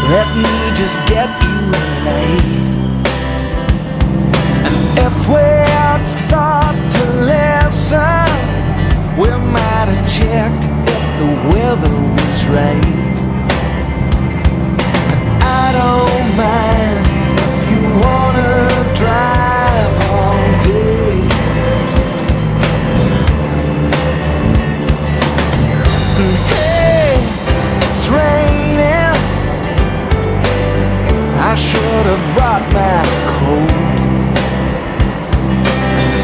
Let me just get you laid. And if we had thought to listen, we might have checked if the weather was right. I don't mind if you wanna drive all day. And hey, it's raining. I should have brought my coat.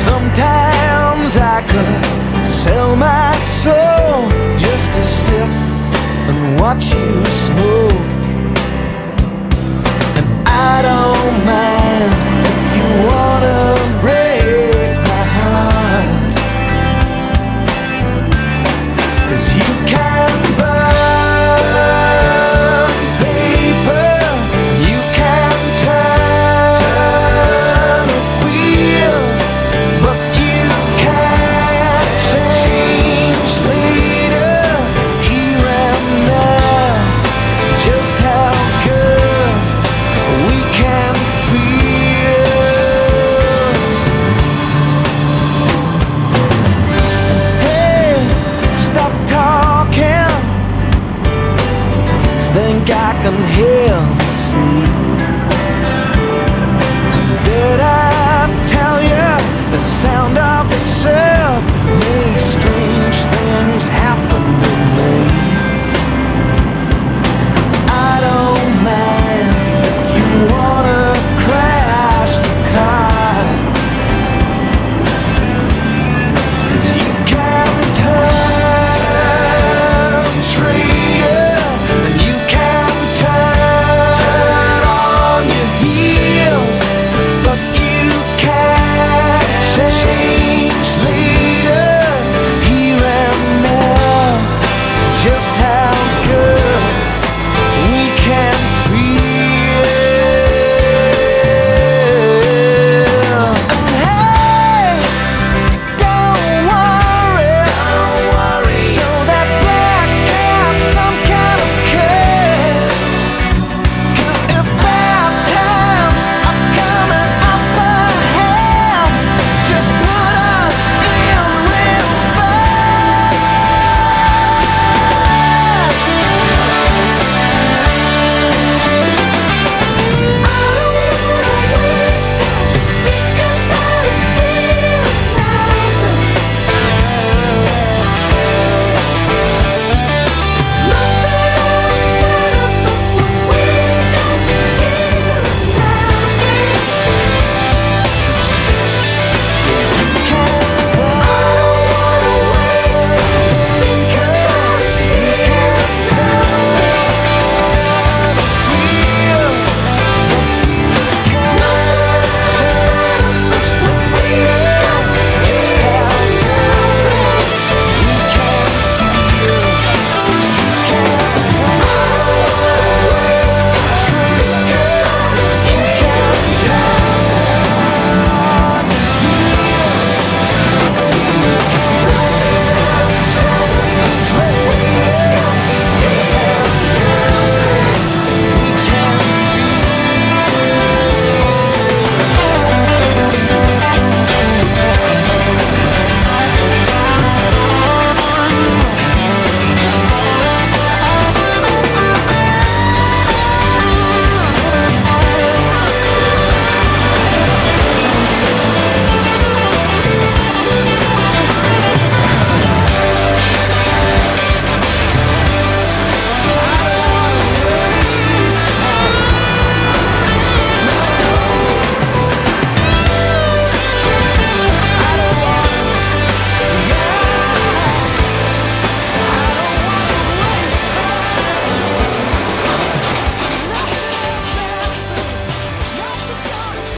Sometimes I could sell my soul just to sit and watch you smoke.